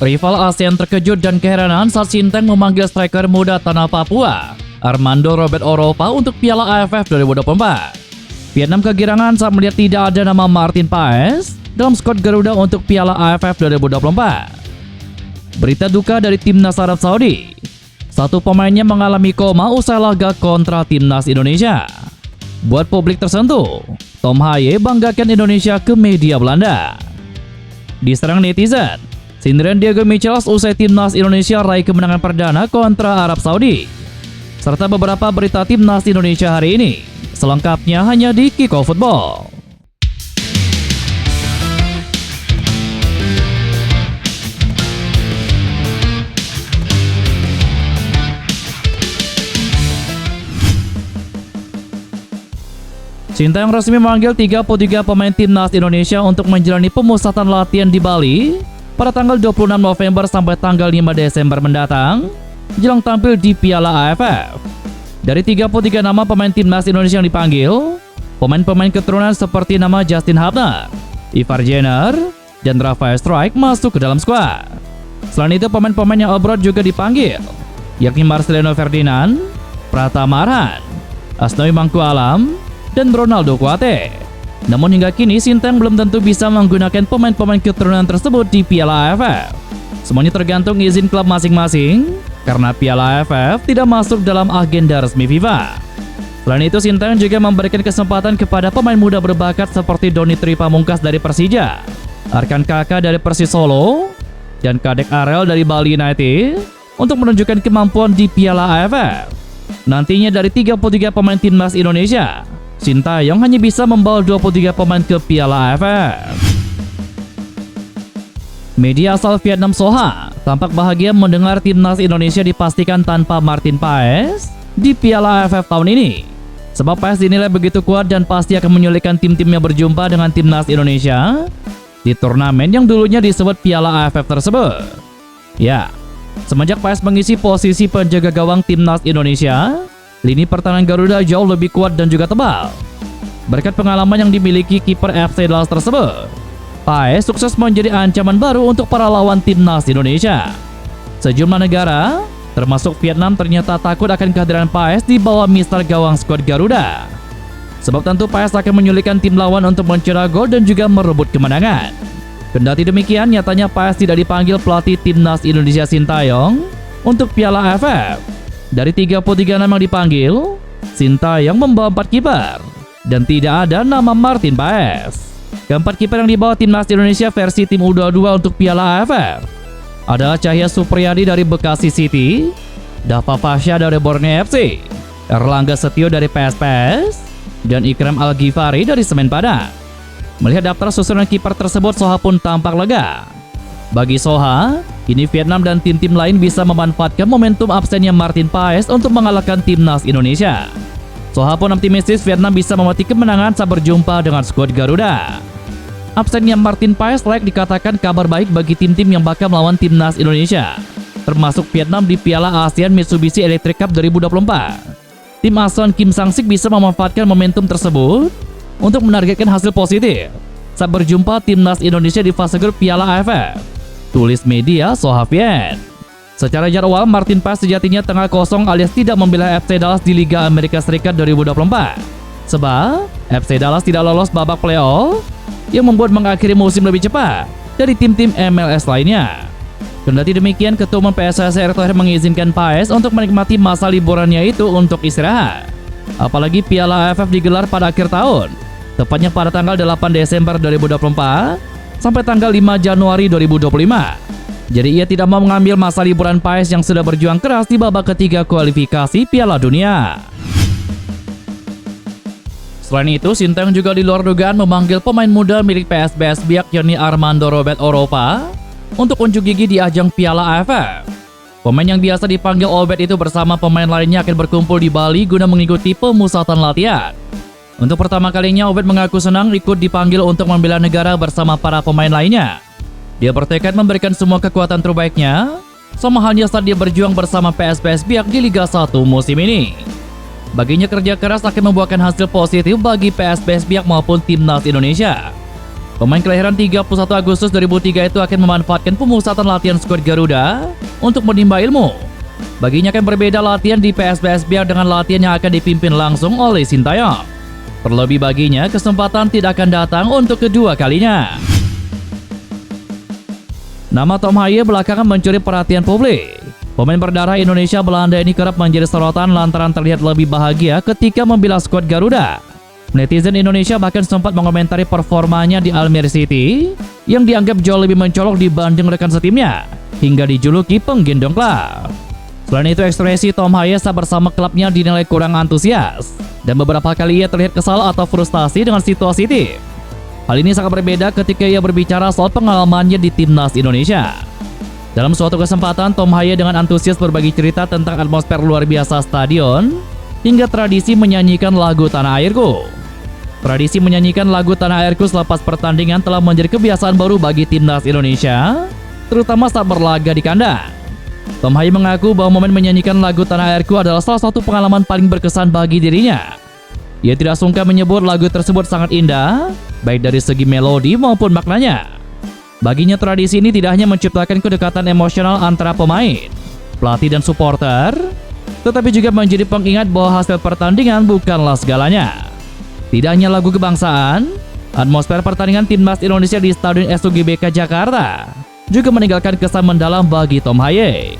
Rival ASEAN terkejut dan keheranan saat Sintayong memanggil striker muda tanah Papua, Armando Robert Oropa untuk Piala AFF 2024. Vietnam kegirangan saat melihat tidak ada nama Martin Paes dalam skuad Garuda untuk Piala AFF 2024. Berita duka dari Timnas Arab Saudi. Satu pemainnya mengalami koma usai laga kontra Timnas Indonesia. Buat publik tersentuh, Tom Haye banggakan Indonesia ke media Belanda. Diserang netizen, sindiran Diego Michels usai Timnas Indonesia raih kemenangan perdana kontra Arab Saudi. Serta beberapa berita Timnas Indonesia hari ini. Selengkapnya hanya di Kickoff Football. Sintayong resmi memanggil 33 pemain Timnas Indonesia untuk menjalani pemusatan latihan di Bali pada tanggal 26 November sampai tanggal 5 Desember mendatang, jelang tampil di Piala AFF. Dari 33 nama pemain Timnas Indonesia yang dipanggil, pemain-pemain keturunan seperti nama Justin Hubner, Ivar Jenner, dan Rafael Struijk masuk ke dalam skuad. Selain itu, pemain-pemain yang abroad juga dipanggil, yakni Marcelino Ferdinand, Pratama Arhan, Asnawi Mangkualam, dan Ronaldo Kuate. Namun hingga kini Sintayong belum tentu bisa menggunakan pemain-pemain keturunan tersebut di Piala AFF. Semuanya tergantung izin klub masing-masing karena Piala AFF tidak masuk dalam agenda resmi FIFA. Selain itu, Sintayong juga memberikan kesempatan kepada pemain muda berbakat seperti Doni Tri Pamungkas dari Persija, Arkan Kaka dari Persis Solo, dan Kadek Arel dari Bali United untuk menunjukkan kemampuan di Piala AFF. Nantinya dari 33 pemain Timnas Indonesia, Sintayong hanya bisa membawa 23 pemain ke Piala AFF. Media asal Vietnam Soha tampak bahagia mendengar Timnas Indonesia dipastikan tanpa Martin Paes di Piala AFF tahun ini. Sebab Paes dinilai begitu kuat dan pasti akan menyulitkan tim-timnya berjumpa dengan Timnas Indonesia di turnamen yang dulunya disebut Piala AFF tersebut. Ya, semenjak Paes mengisi posisi penjaga gawang Timnas Indonesia, lini pertahanan Garuda jauh lebih kuat dan juga tebal. Berkat pengalaman yang dimiliki kiper FC Dallas tersebut, Paes sukses menjadi ancaman baru untuk para lawan Timnas Indonesia. Sejumlah negara, termasuk Vietnam, ternyata takut akan kehadiran Paes di bawah misal gawang skuad Garuda. Sebab tentu Paes akan menyulitkan tim lawan untuk mencetak gol dan juga merebut kemenangan. Kendati demikian, nyatanya Paes tidak dipanggil pelatih Timnas Indonesia Sintayong untuk Piala AFF. Dari 33 nama yang dipanggil, Sintayong membawa 4 kiper dan tidak ada nama Martin Paes. Keempat kiper yang dibawa Timnas Indonesia versi tim U22 untuk Piala AFF adalah Cahya Supriyadi dari Bekasi City, Dava Fasya dari Borneo FC, Erlangga Setio dari PSPS, dan Ikram Al-Ghifari dari Semen Padang. Melihat daftar susunan kiper tersebut, Soha pun tampak lega. Bagi Soha, kini Vietnam dan tim-tim lain bisa memanfaatkan momentum absennya Martin Paes untuk mengalahkan Timnas Indonesia. Soha pun optimistis Vietnam bisa memetik kemenangan saat berjumpa dengan skuad Garuda. Absennya Martin Paes layak dikatakan kabar baik bagi tim-tim yang bakal melawan Timnas Indonesia, termasuk Vietnam di Piala ASEAN Mitsubishi Electric Cup 2024. Tim asuhan Kim Sang-sik bisa memanfaatkan momentum tersebut untuk menargetkan hasil positif saat berjumpa Timnas Indonesia di fase grup Piala AFF. Tulis media Soha Viet. Secara jadwal, Martin Paes sejatinya tengah kosong alias tidak membela FC Dallas di Liga Amerika Serikat 2024. Sebab FC Dallas tidak lolos babak playoff yang membuat mengakhiri musim lebih cepat dari tim-tim MLS lainnya. Kendati demikian, Ketua Umum PSSI Erick Thohir mengizinkan Paes untuk menikmati masa liburannya itu untuk istirahat. Apalagi Piala AFF digelar pada akhir tahun, tepatnya pada tanggal 8 Desember 2024 sampai tanggal 5 Januari 2025. Jadi ia tidak mau mengambil masa liburan Paes yang sudah berjuang keras di babak ketiga kualifikasi Piala Dunia. Selain itu, Sintayong juga di luar dugaan memanggil pemain muda milik PSBS Biak yakni Armando Robert Oropa untuk unjuk gigi di ajang Piala AFF. Pemain yang biasa dipanggil Obet itu bersama pemain lainnya akan berkumpul di Bali guna mengikuti pemusatan latihan. Untuk pertama kalinya, Obet mengaku senang ikut dipanggil untuk membela negara bersama para pemain lainnya. Dia bertekad memberikan semua kekuatan terbaiknya, sama halnya saat dia berjuang bersama PSBS Biak di Liga 1 musim ini. Baginya kerja keras akan membuahkan hasil positif bagi PSBS Biak maupun Timnas Indonesia. Pemain kelahiran 31 Agustus 2003 itu akan memanfaatkan pemusatan latihan skuad Garuda untuk menimba ilmu. Baginya akan berbeda latihan di PSBS Biak dengan latihan yang akan dipimpin langsung oleh Sintayong. Terlebih baginya, kesempatan tidak akan datang untuk kedua kalinya. Nama Tom Haye belakangan mencuri perhatian publik. Pemain berdarah Indonesia Belanda ini kerap menjadi sorotan lantaran terlihat lebih bahagia ketika membela skuad Garuda. Netizen Indonesia bahkan sempat mengomentari performanya di Almere City yang dianggap jauh lebih mencolok dibanding rekan setimnya, hingga dijuluki penggendong klub. Selain itu, ekspresi Tom Haye saat bersama klubnya dinilai kurang antusias, dan beberapa kali ia terlihat kesal atau frustasi dengan situasi tim. Hal ini sangat berbeda ketika ia berbicara soal pengalamannya di timnas Indonesia. Dalam suatu kesempatan, Tom Haye dengan antusias berbagi cerita tentang atmosfer luar biasa stadion, hingga tradisi menyanyikan lagu Tanah Airku. Tradisi menyanyikan lagu Tanah Airku selepas pertandingan telah menjadi kebiasaan baru bagi timnas Indonesia, terutama saat berlaga di kandang. Tom Haye mengaku bahwa momen menyanyikan lagu Tanah Airku adalah salah satu pengalaman paling berkesan bagi dirinya. Ia tidak sungkan menyebut lagu tersebut sangat indah, baik dari segi melodi maupun maknanya. Baginya, tradisi ini tidak hanya menciptakan kedekatan emosional antara pemain, pelatih dan supporter, tetapi juga menjadi pengingat bahwa hasil pertandingan bukanlah segalanya. Tidak hanya lagu kebangsaan, atmosfer pertandingan timnas Indonesia di Stadion SUGBK Jakarta juga meninggalkan kesan mendalam bagi Tom Haye.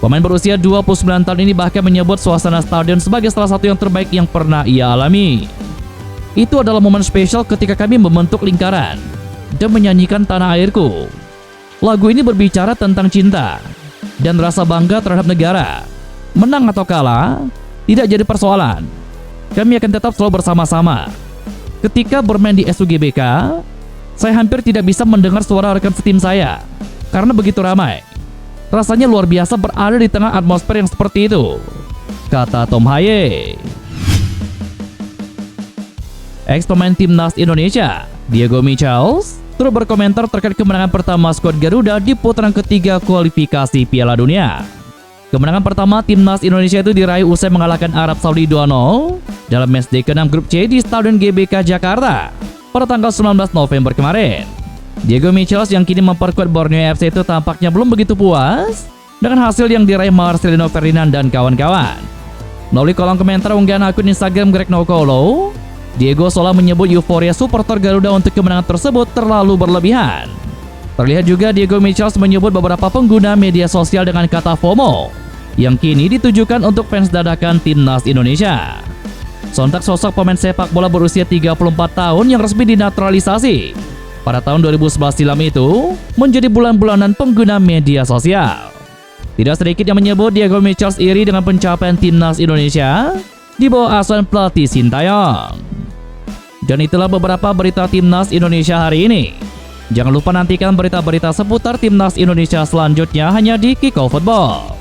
Pemain berusia 29 tahun ini bahkan menyebut suasana stadion sebagai salah satu yang terbaik yang pernah ia alami. Itu adalah momen spesial ketika kami membentuk lingkaran dan menyanyikan Tanah Airku. Lagu ini berbicara tentang cinta dan rasa bangga terhadap negara. Menang atau kalah tidak jadi persoalan. Kami akan tetap selalu bersama-sama. Ketika bermain di SUGBK, saya hampir tidak bisa mendengar suara rekan setim saya karena begitu ramai. Rasanya luar biasa berada di tengah atmosfer yang seperti itu, kata Tom Haye. Ex-pemain timnas Indonesia, Diego Michels, turut berkomentar terkait kemenangan pertama skuad Garuda di putaran ketiga kualifikasi Piala Dunia. Kemenangan pertama timnas Indonesia itu diraih usai mengalahkan Arab Saudi 2-0 dalam matchday ke-6 grup C di Stadion GBK Jakarta pada tanggal 19 November kemarin. Diego Michels yang kini memperkuat Borneo FC itu tampaknya belum begitu puas dengan hasil yang diraih Marcelino Ferdinand dan kawan-kawan. Melalui kolom komentar unggahan akun Instagram Greg Nokolo, Diego seolah menyebut euforia supporter Garuda untuk kemenangan tersebut terlalu berlebihan. Terlihat juga Diego Michels menyebut beberapa pengguna media sosial dengan kata FOMO, yang kini ditujukan untuk fans dadakan timnas Indonesia. Sontak sosok pemain sepak bola berusia 34 tahun yang resmi dinaturalisasi pada tahun 2011 silam itu menjadi bulan-bulanan pengguna media sosial. Tidak sedikit yang menyebut Diego Michels iri dengan pencapaian timnas Indonesia di bawah asuhan pelatih Sintayong. Dan itulah beberapa berita timnas Indonesia hari ini. Jangan lupa nantikan berita-berita seputar timnas Indonesia selanjutnya hanya di Kickoff Football.